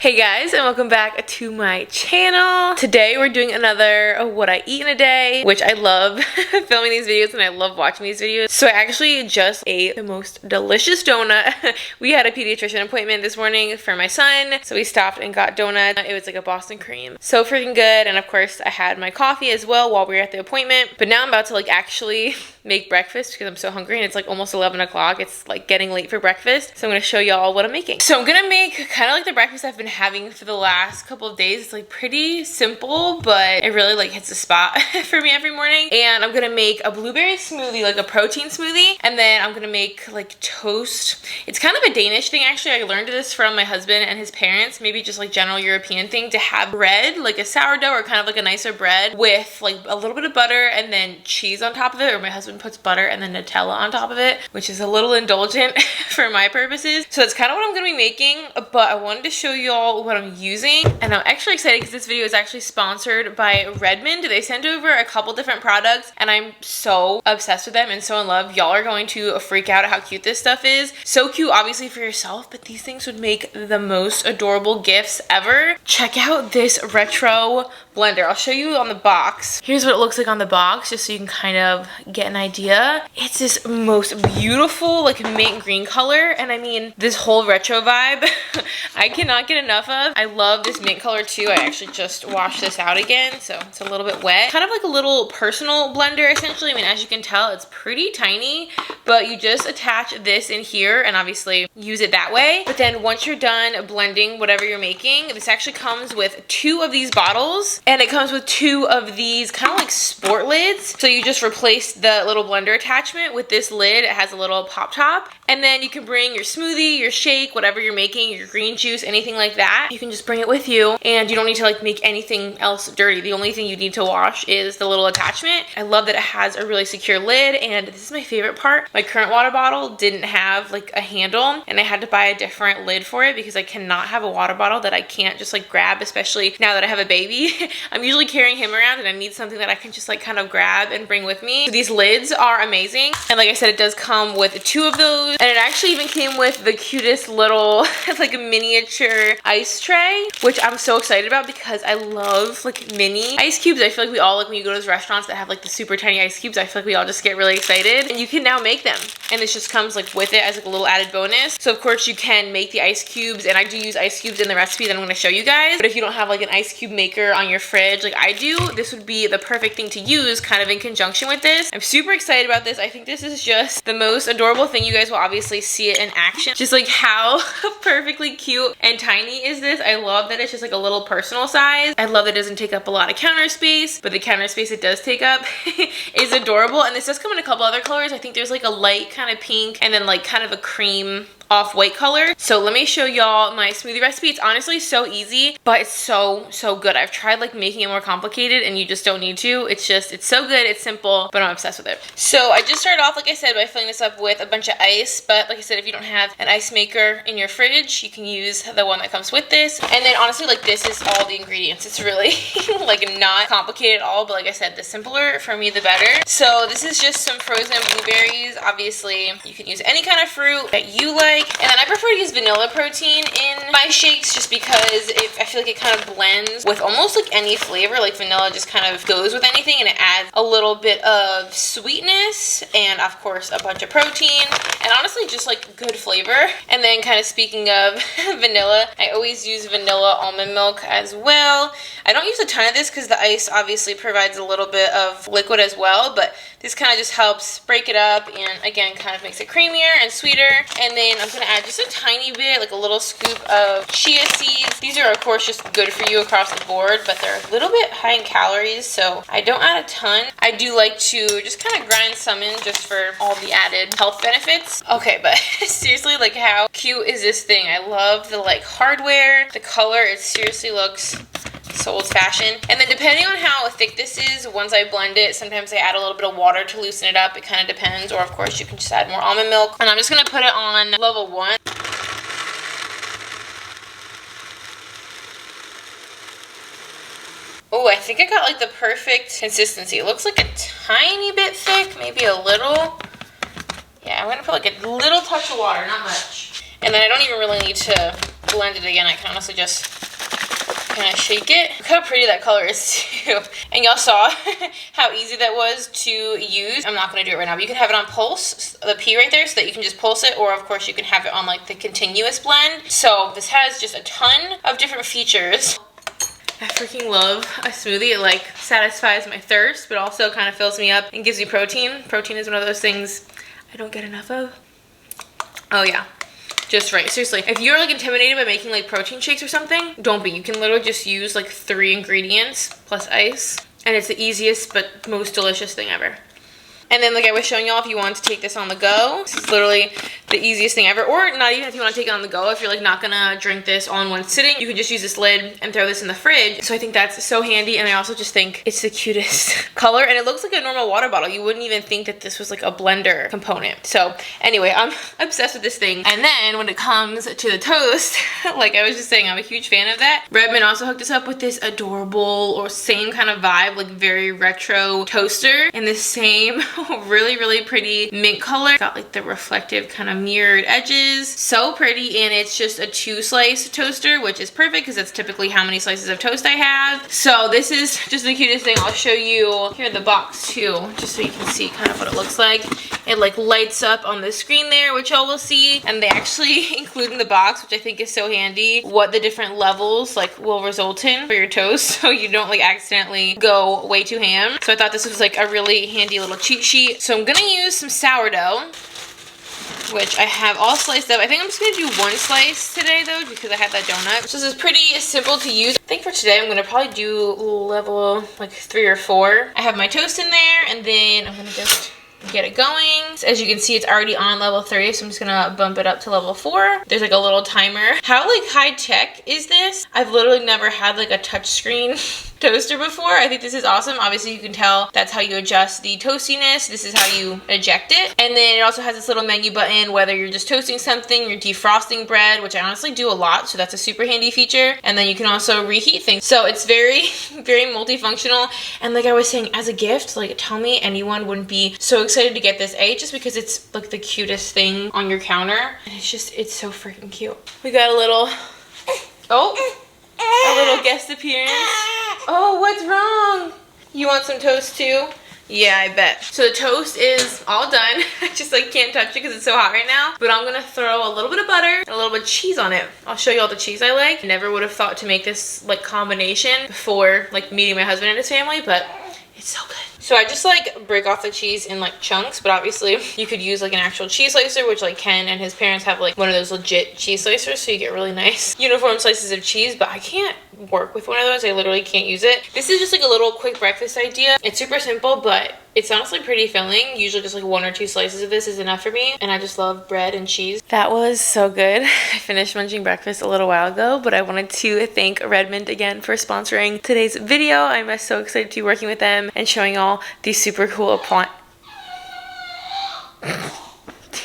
Hey guys, and welcome back to my channel. Today we're doing another what I eat in a day, which I love filming these videos and I love watching these videos. So I actually just ate the most delicious donut. We had a pediatrician appointment this morning for my son, so we stopped and got donuts. It was like a Boston cream. So freaking good. And of course I had my coffee as well while we were at the appointment. But now I'm about to actually make breakfast because I'm so hungry and it's almost 11 o'clock. It's getting late for breakfast. So I'm gonna show y'all what I'm making. So I'm gonna make kind of the breakfast I've been having for the last couple of days. It's pretty simple, but it really hits the spot for me every morning. And I'm gonna make a blueberry smoothie, a protein smoothie. And then I'm gonna make toast. It's kind of a Danish thing actually. I learned this from my husband and his parents, maybe just general European thing, to have bread, a sourdough or kind of a nicer bread with a little bit of butter and then cheese on top of it, or my husband puts butter and then Nutella on top of it, which is a little indulgent for my purposes. So that's kind of what I'm gonna be making, but I wanted to show you all what I'm using. And I'm actually excited because this video is actually sponsored by Redmond. They sent over a couple different products and I'm so obsessed with them and so in love. Y'all are going to freak out at how cute this stuff is. So cute obviously for yourself, but these things would make the most adorable gifts ever. Check out this retro blender. I'll show you on the box. Here's what it looks like on the box, just so you can kind of get an idea. It's this most beautiful mint green color, and I mean this whole retro vibe I cannot get enough of. I love this mint color too. I actually just washed this out again, so it's a little bit wet. Kind of a little personal blender essentially. I mean, as you can tell, it's pretty tiny, but you just attach this in here and obviously use it that way. But then once you're done blending whatever you're making, this actually comes with 2 of these bottles, and it comes with 2 of these kind of sport lids. So you just replace the little blender attachment with this lid. It has a little pop top, and then you can bring your smoothie, your shake, whatever you're making, your green juice, anything like that. You can just bring it with you, and you don't need to make anything else dirty. The only thing you need to wash is the little attachment. I love that it has a really secure lid, and this is my favorite part. My current water bottle didn't have a handle, and I had to buy a different lid for it because I cannot have a water bottle that I can't just grab, especially now that I have a baby. I'm usually carrying him around and I need something that I can just kind of grab and bring with me. So these lids are amazing, and like I said, it does come with 2 of those, and it actually even came with the cutest little a miniature ice tray, which I'm so excited about because I love mini ice cubes. I feel we all when you go to those restaurants that have the super tiny ice cubes, I feel we all just get really excited, and you can now make them, and this just comes with it as a little added bonus. So of course you can make the ice cubes, and I do use ice cubes in the recipe that I'm going to show you guys, but if you don't have an ice cube maker on your fridge like I do, this would be the perfect thing to use kind of in conjunction with this. I'm super excited about this. I think this is just the most adorable thing. You guys will obviously see it in action, just how perfectly cute and tiny is this. I love that it's just a little personal size. I love that it doesn't take up a lot of counter space, but the counter space it does take up is adorable. And this does come in a couple other colors. I think there's a light kind of pink and then kind of a cream off-white color. So let me show y'all my smoothie recipe. It's honestly so easy, but it's so good. I've tried making it more complicated, and you just don't need to. It's so good, it's simple, but I'm obsessed with it. So I just started off, like I said, by filling this up with a bunch of ice, but like I said, if you don't have an ice maker in your fridge, you can use the one that comes with this. And then honestly, this is all the ingredients. It's really not complicated at all, but like I said, the simpler for me, the better. So this is just some frozen blueberries. Obviously, you can use any kind of fruit that you like. And then I prefer to use vanilla protein in my shakes just because I feel it kind of blends with almost any flavor. Vanilla just kind of goes with anything, and it adds a little bit of sweetness and of course a bunch of protein, and honestly just good flavor. And then kind of speaking of vanilla, I always use vanilla almond milk as well. I don't use a ton of this because the ice obviously provides a little bit of liquid as well, but this kind of just helps break it up and again kind of makes it creamier and sweeter. And then I'm going to add just a tiny bit, a little scoop of chia seeds. These are of course just good for you across the board, but they're a little bit high in calories, so I don't add a ton. I do like to just kind of grind some in just for all the added health benefits. Okay, but seriously, how cute is this thing? I love the hardware, the color. It seriously looks so old-fashioned. And then depending on how thick this is, once I blend it, sometimes I add a little bit of water to loosen it up. It kind of depends, or of course you can just add more almond milk. And I'm just going to put it on level 1. Oh, I think I got the perfect consistency. It looks a tiny bit thick, maybe a little. Yeah, I'm going to put a little touch of water, not much. And then I don't even really need to blend it again, I can honestly just kind of shake it. Look how pretty that color is too. And y'all saw how easy that was to use. I'm not going to do it right now, but you can have it on pulse, the P right there, so that you can just pulse it, or of course you can have it on like the continuous blend. So this has just a ton of different features. I freaking love a smoothie. It like satisfies my thirst, but also kind of fills me up and gives me protein. Protein is one of those things I don't get enough of. Oh yeah. Just right. Seriously, if you're like intimidated by making like protein shakes or something, don't be. You can literally just use like 3 ingredients plus ice, and it's the easiest but most delicious thing ever. And then like I was showing y'all, if you want to take this on the go, this is literally the easiest thing ever. Or not even if you want to take it on the go, if you're like not gonna drink this all in one sitting, you can just use this lid and throw this in the fridge. So I think that's so handy, and I also just think it's the cutest color, and it looks like a normal water bottle. You wouldn't even think that this was like a blender component. So anyway, I'm obsessed with this thing. And then when it comes to the toast, like I was just saying, I'm a huge fan of that. Redmond also hooked us up with this adorable or same kind of vibe, like very retro toaster in the same really pretty mint color. Got like the reflective kind of mirrored edges. So pretty, and it's just a 2-slice toaster, which is perfect because that's typically how many slices of toast I have. So this is just the cutest thing. I'll show you here in the box too, just so you can see kind of what it looks like. It like lights up on the screen there, which y'all will see, and they actually include in the box, which I think is so handy, what the different levels like will result in for your toast, so you don't like accidentally go way too ham. So I thought this was like a really handy little cheat sheet. So I'm gonna use some sourdough, which I have all sliced up. I think I'm just gonna do 1 slice today though, because I had that donut. So this is pretty simple to use. I think for today I'm gonna probably do level like 3 or 4. I have my toast in there, and then I'm gonna just get it going. So as you can see, it's already on level 3, so I'm just gonna bump it up to level 4. There's like a little timer. How like high tech is this? I've literally never had like a touch screen toaster before. I think this is awesome. Obviously you can tell that's how you adjust the toastiness. This is how you eject it. And then it also has this little menu button, whether you're just toasting something, you're defrosting bread, which I honestly do a lot, so that's a super handy feature. And then you can also reheat things. So it's very multifunctional. And like I was saying, as a gift, like tell me anyone wouldn't be so excited to get this, just because it's like the cutest thing on your counter. And it's so freaking cute. We got a little, a little guest appearance. Oh, what's wrong? You want some toast too? Yeah, I bet. So the toast is all done. I just like can't touch it because it's so hot right now. But I'm gonna throw a little bit of butter and a little bit of cheese on it. I'll show you all the cheese I like. I never would have thought to make this like combination before like meeting my husband and his family, but it's so good. So I just like break off the cheese in like chunks, but obviously you could use like an actual cheese slicer, which like Ken and his parents have like one of those legit cheese slicers, so you get really nice uniform slices of cheese, but I can't work with one of those. I literally can't use it. This is just like a little quick breakfast idea. It's super simple, but it's honestly pretty filling. Usually just like 1 or 2 slices of this is enough for me, and I just love bread and cheese. That was so good. I finished munching breakfast a little while ago, but I wanted to thank Redmond again for sponsoring today's video. I'm so excited to be working with them and showing all these super cool appliances.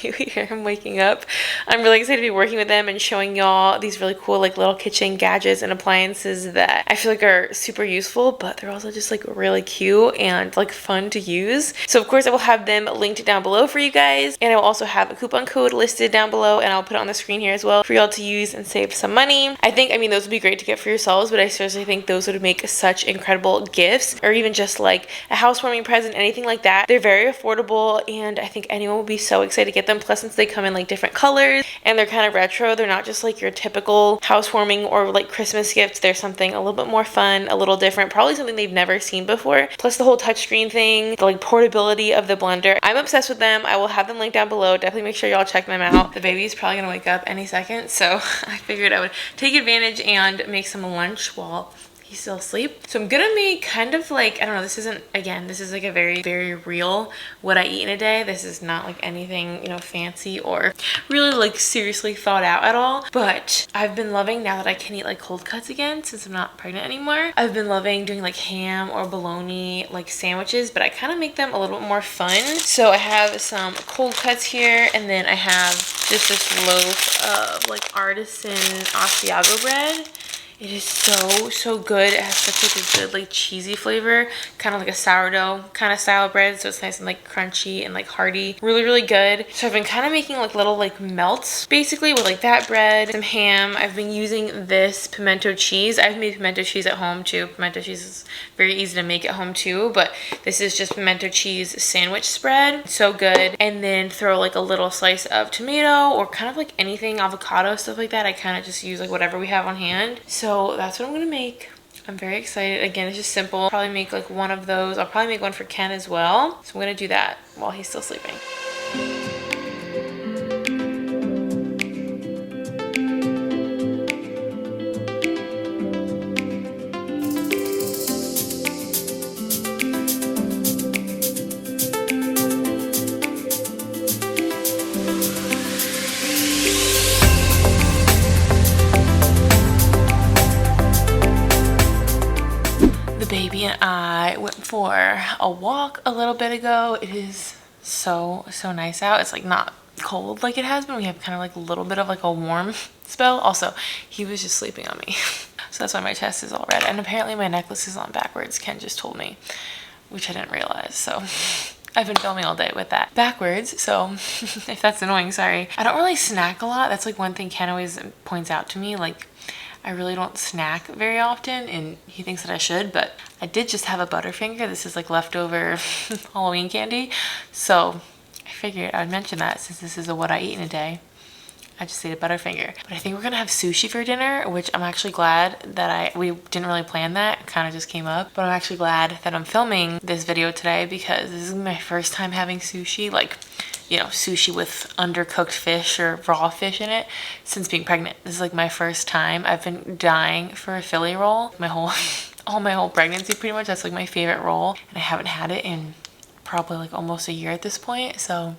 Do you hear him waking up? I'm really excited to be working with them and showing y'all these really cool like little kitchen gadgets and appliances that I feel like are super useful, but they're also just like really cute and like fun to use. So of course I will have them linked down below for you guys, and I will also have a coupon code listed down below, and I'll put it on the screen here as well for y'all to use and save some money. I mean those would be great to get for yourselves, but I seriously think those would make such incredible gifts, or even just like a housewarming present, anything like that. They're very affordable, and I think anyone will be so excited to get them. Plus, since they come in like different colors and they're kind of retro, they're not just like your typical housewarming or like Christmas gifts. They're something a little bit more fun, a little different, probably something they've never seen before. Plus the whole touchscreen thing, the like portability of the blender. I'm obsessed with them. I will have them linked down below. Definitely make sure y'all check them out. The baby's probably gonna wake up any second, so I figured I would take advantage and make some lunch while he's still asleep. So I'm gonna make kind of like, I don't know, this isn't, again, this is like a very real what I eat in a day. This is not like anything, you know, fancy or really like seriously thought out at all. But I've been loving, now that I can eat like cold cuts again since I'm not pregnant anymore, I've been loving doing like ham or bologna like sandwiches, but I kind of make them a little bit more fun. So I have some cold cuts here, and then I have just this loaf of like artisan Asiago bread. It is so good. It has such like a good like cheesy flavor, kind of like a sourdough kind of style bread, so it's nice and like crunchy and like hearty. Really good. So I've been kind of making like little like melts basically with like that bread, some ham. I've been using this pimento cheese. I've made pimento cheese at home too. Pimento cheese is very easy to make at home too, but this is just pimento cheese sandwich spread. So good. And then throw like a little slice of tomato or kind of like anything, avocado, stuff like that. I kind of just use like whatever we have on hand. So that's what I'm gonna make. I'm very excited. Again, it's just simple. I'll probably make like one of those. I'll probably make one for Ken as well. So I'm gonna do that while he's still sleeping. Baby and I went for a walk a little bit ago. It is so nice out. It's like not cold like it has been. We have kind of like a little bit of like a warm spell. Also, he was just sleeping on me. So that's why my chest is all red. And apparently my necklace is on backwards. Ken just told me, which I didn't realize. So I've been filming all day with that backwards. So if that's annoying, sorry. I don't really snack a lot. That's like one thing Ken always points out to me. Like, I really don't snack very often, and he thinks that I should, but I did just have a Butterfinger. This is like leftover Halloween candy, so I figured I'd mention that since this is a what I eat in a day. I just ate a Butterfinger. But I think we're gonna have sushi for dinner, which I'm actually glad that we didn't really plan that. It kind of just came up, but I'm actually glad that I'm filming this video today because this is my first time having sushi, like, you know, sushi with undercooked fish or raw fish in it since being pregnant. This is like my first time. I've been dying for a Philly roll my whole pregnancy pretty much. That's like my favorite roll, and I haven't had it in probably like almost a year at this point. So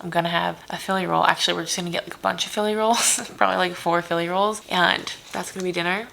I'm gonna have a Philly roll. Actually, we're just gonna get like a bunch of Philly rolls, probably like 4 Philly rolls, and that's gonna be dinner.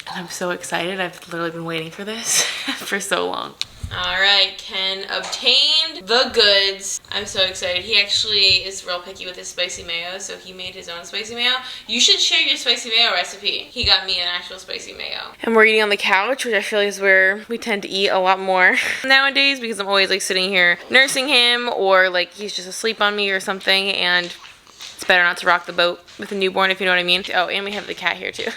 And I'm so excited. I've literally been waiting for this for so long. All right, Ken obtained the goods. I'm so excited. He actually is real picky with his spicy mayo, so he made his own spicy mayo. You should share your spicy mayo recipe. He got me an actual spicy mayo. And we're eating on the couch, which I feel is where we tend to eat a lot more nowadays because I'm always like sitting here nursing him, or like he's just asleep on me or something, and it's better not to rock the boat with a newborn, if you know what I mean. Oh, and we have the cat here too.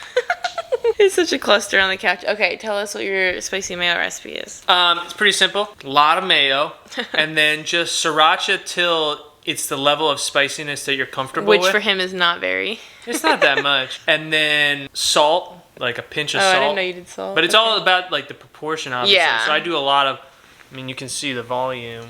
It's such a cluster on the couch. Okay, tell us what your spicy mayo recipe is. It's pretty simple. A lot of mayo, and then just sriracha till it's the level of spiciness that you're comfortable with. Which for him is not very. It's not that much. And then salt, like a pinch of salt. I didn't know you did salt. But it's all about like the proportion, obviously. Yeah. So I do a lot of, I mean, you can see the volume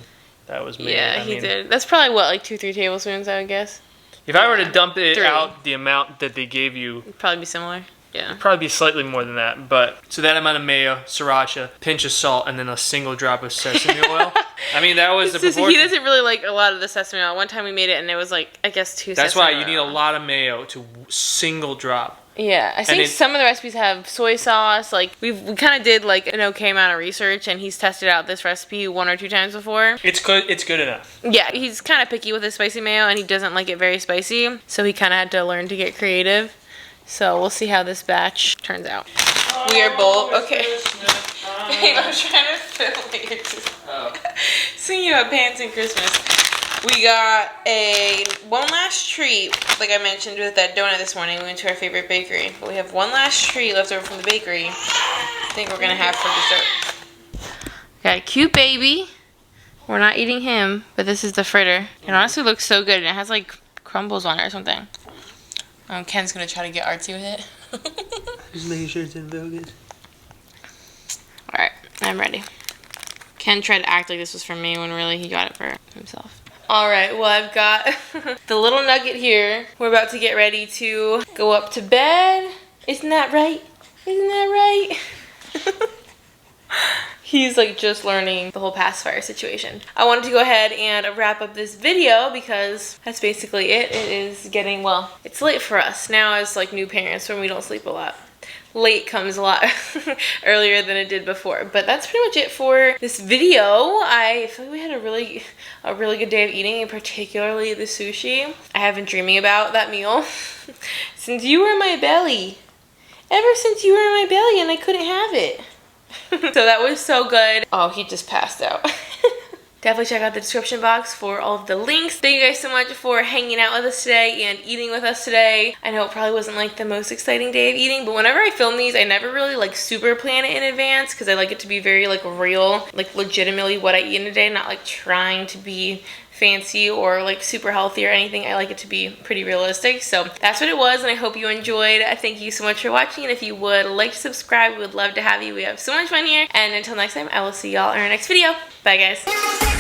that was made. Yeah, he did. That's probably what, like 2-3 tablespoons, I would guess. If I were to dump it 3. out the amount that they gave you, It'd probably be similar. Yeah. It'd probably be slightly more than that, but so that amount of mayo, sriracha, pinch of salt, and then a single drop of sesame oil. I mean, that was the proportion. He doesn't really like a lot of the sesame oil. One time we made it and it was like, I guess 2 That's sesame why oil. you need a lot of mayo to single drop. Yeah, I think some of the recipes have soy sauce. Like we kind of did like an okay amount of research, and he's tested out this recipe 1 or 2 times before. It's good. It's good enough. Yeah, he's kind of picky with his spicy mayo, and he doesn't like it very spicy, so he kind of had to learn to get creative. So we'll see how this batch turns out. We are both okay. Babe, I'm trying to film it. You're just singing about pants and Christmas. We got one last treat, like I mentioned with that donut this morning. We went to our favorite bakery, but we have one last treat left over from the bakery. I think we're gonna have for dessert. Got a cute baby. We're not eating him, but this is the fritter. It honestly looks so good, and it has like crumbles on it or something. Ken's gonna try to get artsy with it. Just making sure it's in focus. Alright, I'm ready. Ken tried to act like this was for me when really he got it for himself. Alright, well I've got the little nugget here. We're about to get ready to go up to bed. Isn't that right? Isn't that right? He's like just learning the whole pacifier situation. I wanted to go ahead and wrap up this video because that's basically it. It is getting, well, it's late for us now as like new parents when we don't sleep a lot. Late comes a lot earlier than it did before, but that's pretty much it for this video. I feel like we had a really good day of eating, and particularly the sushi. I have been dreaming about that meal since you were in my belly. Ever since you were in my belly and I couldn't have it. So that was so good. Oh, he just passed out. Definitely check out the description box for all of the links. Thank you guys so much for hanging out with us today and eating with us today. I know it probably wasn't like the most exciting day of eating, but whenever I film these, I never really like super plan it in advance because I like it to be very like real, like legitimately what I eat in a day, not like trying to be fancy or like super healthy or anything. I like it to be pretty realistic. So that's what it was, and I hope you enjoyed. Thank you so much for watching, and if you would like to subscribe, we would love to have you. We have so much fun here, and until next time, I will see y'all in our next video. Bye guys.